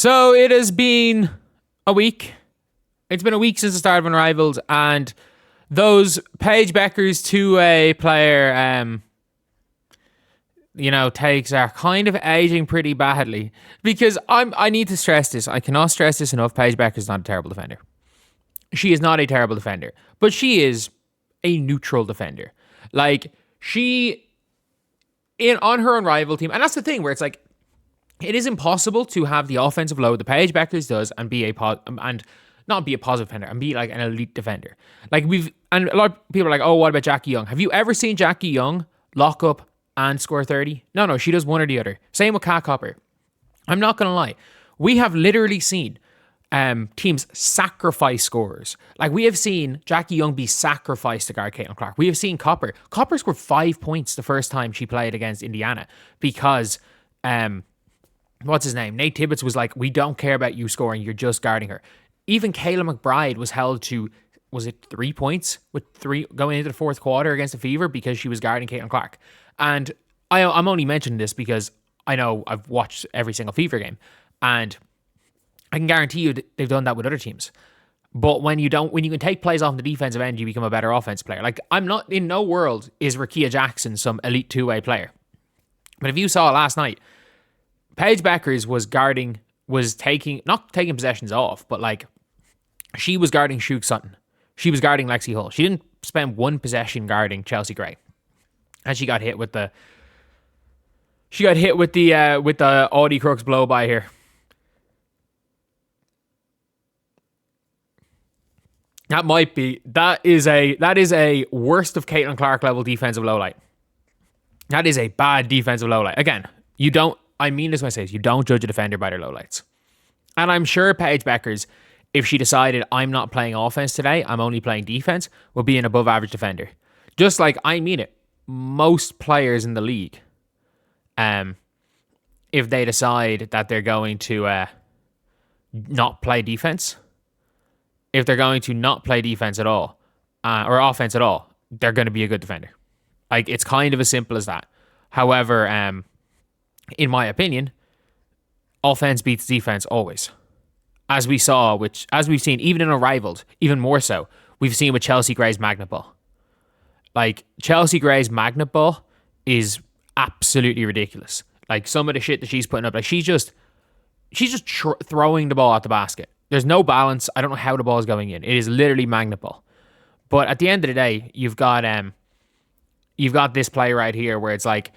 So it has been a week. It's been a week since the start of Unrivaled, and those Paige Bueckers two-way player, takes are kind of aging pretty badly. Because I need to stress this. I cannot stress this enough. Paige Bueckers is not a terrible defender. She is not a terrible defender, but she is a neutral defender. Like, on her Unrivaled team, and that's the thing where it's like, it is impossible to have the offensive load that Paige Bueckers does and not be a positive defender and be like an elite defender. Like and a lot of people are like, oh, what about Jackie Young? Have you ever seen Jackie Young lock up and score 30? No, she does one or the other. Same with Kat Copper. I'm not going to lie. We have literally seen teams sacrifice scorers. Like, we have seen Jackie Young be sacrificed to guard Caitlin Clark. We have seen Copper. Copper scored 5 points the first time she played against Indiana because what's his name? Nate Tibbetts was like, we don't care about you scoring, you're just guarding her. Even Kayla McBride was held to, was it 3 points with 3 going into the fourth quarter against the Fever because she was guarding Caitlin Clark. And I'm only mentioning this because I know I've watched every single Fever game, and I can guarantee you that they've done that with other teams. But when you can take plays off the defensive end, you become a better offensive player. Like, in no world is Rakia Jackson some elite two-way player. But if you saw last night, Paige Bueckers was not taking possessions off, but like, she was guarding Shug Sutton. She was guarding Lexi Hull. She didn't spend one possession guarding Chelsea Gray. And she got hit with the Audi Crooks blow by here. That is a worst of Caitlin Clark level defensive lowlight. That is a bad defensive lowlight. Again, I mean this when I say this, you don't judge a defender by their lowlights. And I'm sure Paige Bueckers, if she decided I'm not playing offense today, I'm only playing defense, will be an above average defender. Just like, I mean it, most players in the league, if they decide that they're going to not play defense, if they're going to not play defense at all, or offense at all, they're going to be a good defender. Like, it's kind of as simple as that. However, in my opinion, offense beats defense always. As we've seen, even in Unrivaled, even more so, we've seen with Chelsea Gray's Magnet Ball. Like, Chelsea Gray's Magnet Ball is absolutely ridiculous. Like, some of the shit that she's putting up, like, she's just throwing the ball at the basket. There's no balance. I don't know how the ball is going in. It is literally Magnet Ball. But at the end of the day, you've got this play right here where it's like,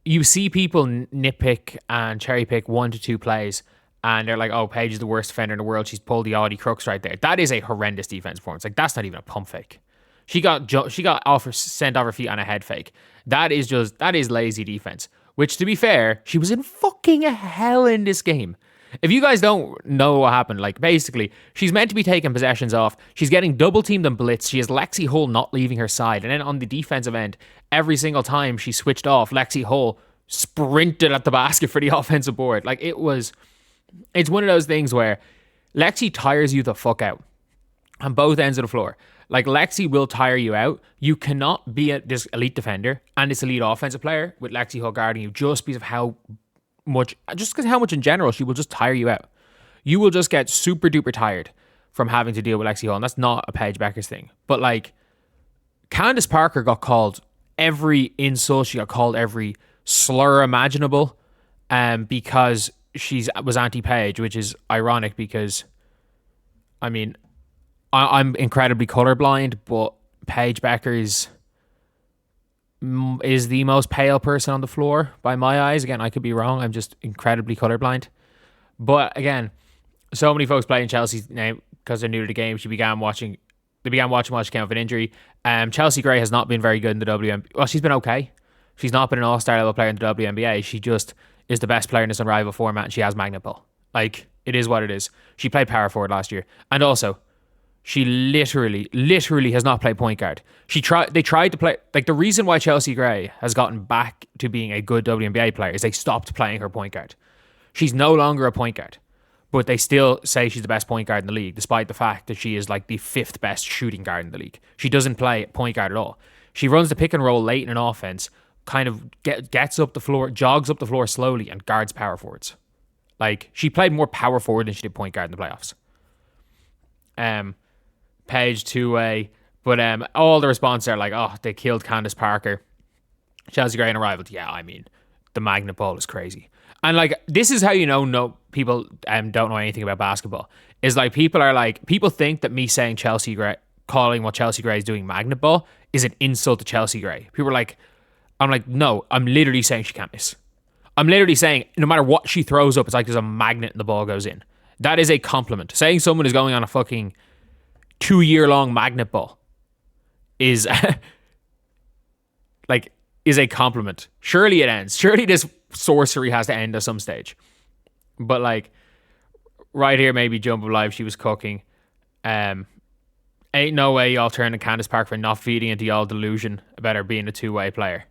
you see people nitpick and cherry pick 1 to 2 plays, and they're like, oh, Paige is the worst defender in the world. She's pulled the Audi Crooks right there. That is a horrendous defense performance. Like, that's not even a pump fake. She got sent off her feet on a head fake. That is lazy defense. Which, to be fair, she was in fucking hell in this game. If you guys don't know what happened, like, basically, she's meant to be taking possessions off. She's getting double teamed and blitzed. She has Lexi Hull not leaving her side. And then on the defensive end, every single time she switched off, Lexi Hull sprinted at the basket for the offensive board. Like, it's one of those things where Lexi tires you the fuck out on both ends of the floor. Like, Lexi will tire you out. You cannot be this elite defender and this elite offensive player with Lexi Hull guarding you just because of how much in general she will just tire you out. You will just get super duper tired from having to deal with Lexi Hull, and that's not a Paige Bueckers thing. But like, Candace Parker got called every insult, she got called every slur imaginable, because she was anti-Paige, which is ironic because, I mean, I'm incredibly colorblind, but Paige Bueckers is the most pale person on the floor by my eyes. Again, I could be wrong. I'm just incredibly colorblind. But again, so many folks playing Chelsea's name because they're new to the game. They began watching while she came off an injury. Chelsea Gray has not been very good in the WNBA. Well, she's been okay. She's not been an all-star level player in the WNBA. She just is the best player in this Unrivaled format, and she has Magnet Ball. Like, it is what it is. She played power forward last year. And also, she literally has not played point guard. They tried to play, like, the reason why Chelsea Gray has gotten back to being a good WNBA player is they stopped playing her point guard. She's no longer a point guard, but they still say she's the best point guard in the league, despite the fact that she is like the 5th best shooting guard in the league. She doesn't play point guard at all. She runs the pick and roll late in an offense, kind of gets up the floor, jogs up the floor slowly, and guards power forwards. Like, she played more power forward than she did point guard in the playoffs. Paige two-way. But all the responses are like, oh, they killed Candace Parker. Chelsea Gray and Unrivaled. Yeah, I mean, the magnet ball is crazy. And like, this is how you know no people don't know anything about basketball. Is like, people think that me saying Chelsea Gray, calling what Chelsea Gray is doing magnet ball is an insult to Chelsea Gray. People are like, I'm like, no, I'm literally saying she can't miss. I'm literally saying no matter what she throws up, it's like there's a magnet and the ball goes in. That is a compliment. Saying someone is going on a fucking 2-year-long magnet ball is like, is a compliment. Surely it ends. Surely this sorcery has to end at some stage. But like, right here, maybe Jump of Life, she was cooking. Ain't no way y'all turn to Candace Parker for not feeding into y'all delusion about her being a two-way player.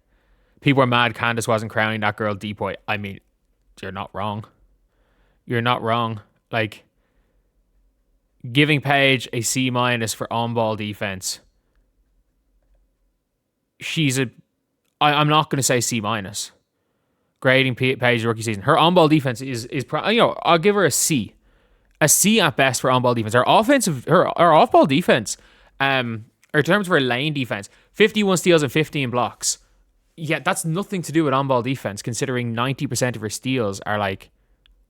People are mad Candace wasn't crowning that girl deep white. I mean, you're not wrong. You're not wrong. Like, giving Paige a C- for on-ball defense. I'm not going to say C-. Grading Paige's rookie season. Her on-ball defense is I'll give her a C. A C at best for on-ball defense. Her off-ball defense, or in terms of her lane defense, 51 steals and 15 blocks. Yeah, that's nothing to do with on-ball defense, considering 90% of her steals are like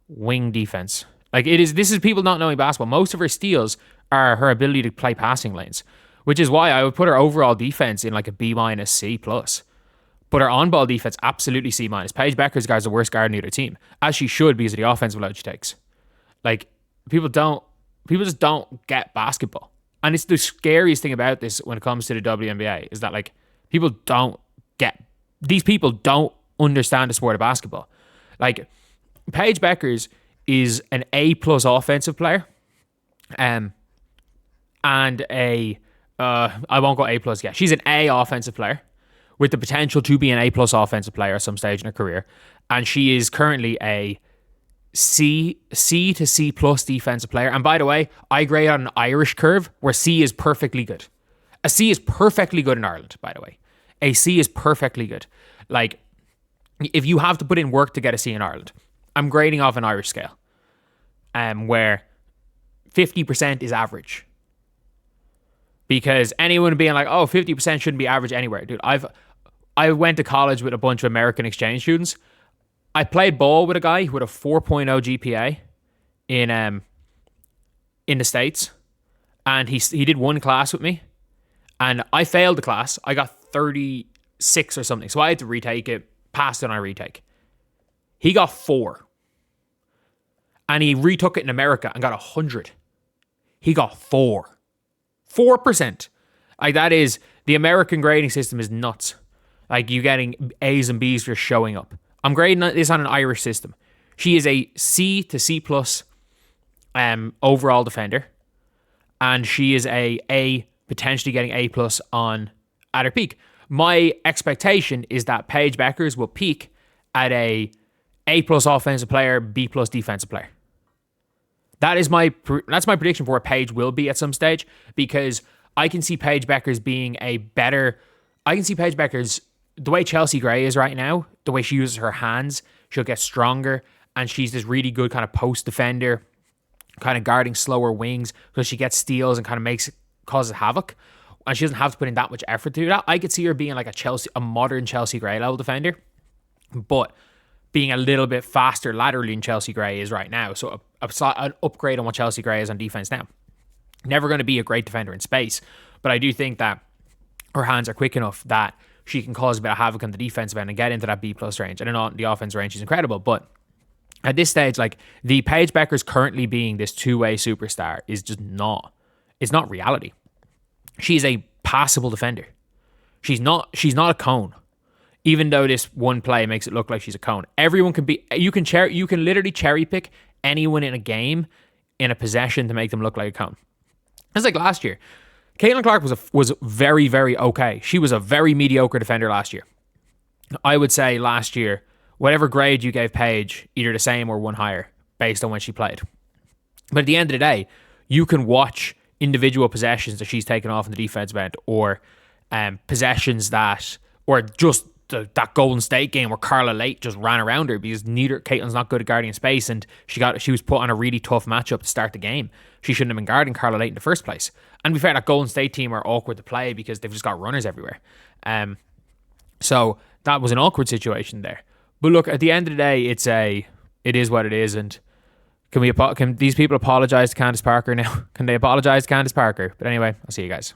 wing defense. Like, this is people not knowing basketball. Most of her steals are her ability to play passing lanes, which is why I would put her overall defense in like a B-, C+. But her on-ball defense, absolutely C-. Paige Bueckers guard's the worst guard in either team, as she should because of the offensive load she takes. Like, people just don't get basketball. And it's the scariest thing about this when it comes to the WNBA is that like, these people don't understand the sport of basketball. Like, Paige Bueckers is an A+ offensive player, and I won't go A+ yet. She's an A offensive player with the potential to be an A+ offensive player at some stage in her career, and she is currently a C to C+ defensive player. And by the way, I grade on an Irish curve where C is perfectly good. A C is perfectly good in Ireland, by the way. A C is perfectly good. Like, if you have to put in work to get a C in Ireland, I'm grading off an Irish scale, where 50% is average. Because anyone being like, oh, 50% shouldn't be average anywhere. Dude, I went to college with a bunch of American exchange students. I played ball with a guy with a 4.0 GPA in the States. And he did one class with me. And I failed the class. I got 36 or something. So I had to retake it, passed it on a retake. He got 4. And he retook it in America and got 100. He got 4. 4%. Like, that is, the American grading system is nuts. Like, you getting A's and B's for showing up. I'm grading this on an Irish system. She is a C to C+ overall defender. And she is a potentially getting A+ at her peak. My expectation is that Paige Bueckers will peak at a A+ offensive player, B+ defensive player. That's my prediction for where Paige will be at some stage, because I can see Paige Bueckers being the way Chelsea Gray is right now, the way she uses her hands, she'll get stronger, and she's this really good kind of post defender, kind of guarding slower wings, so she gets steals and kind of causes havoc, and she doesn't have to put in that much effort to do that. I could see her being like a modern Chelsea Gray level defender, but being a little bit faster laterally than Chelsea Gray is right now. So an upgrade on what Chelsea Gray is on defense now. Never going to be a great defender in space, but I do think that her hands are quick enough that she can cause a bit of havoc on the defensive end and get into that B+ range. And then on the offense range, she's incredible. But at this stage, like, the Paige Bueckers currently being this two-way superstar is just not. It's not reality. She's a passable defender. She's not a cone. Even though this one play makes it look like she's a cone. Everyone can be. You can literally cherry pick anyone in a game in a possession to make them look like a cone. It's like last year. Caitlin Clark was very, very okay. She was a very mediocre defender last year. I would say last year, whatever grade you gave Paige, either the same or one higher based on when she played. But at the end of the day, you can watch individual possessions that she's taken off in the defensive end, or possessions that, or just that Golden State game where Carla Lake just ran around her because Caitlin's not good at guarding space, and she was put on a really tough matchup to start the game. She shouldn't have been guarding Carla Lake in the first place. And to be fair, that Golden State team are awkward to play because they've just got runners everywhere. So that was an awkward situation there. But look, at the end of the day, it is what it is. And can these people apologize to Candace Parker now? Can they apologize to Candace Parker? But anyway, I'll see you guys.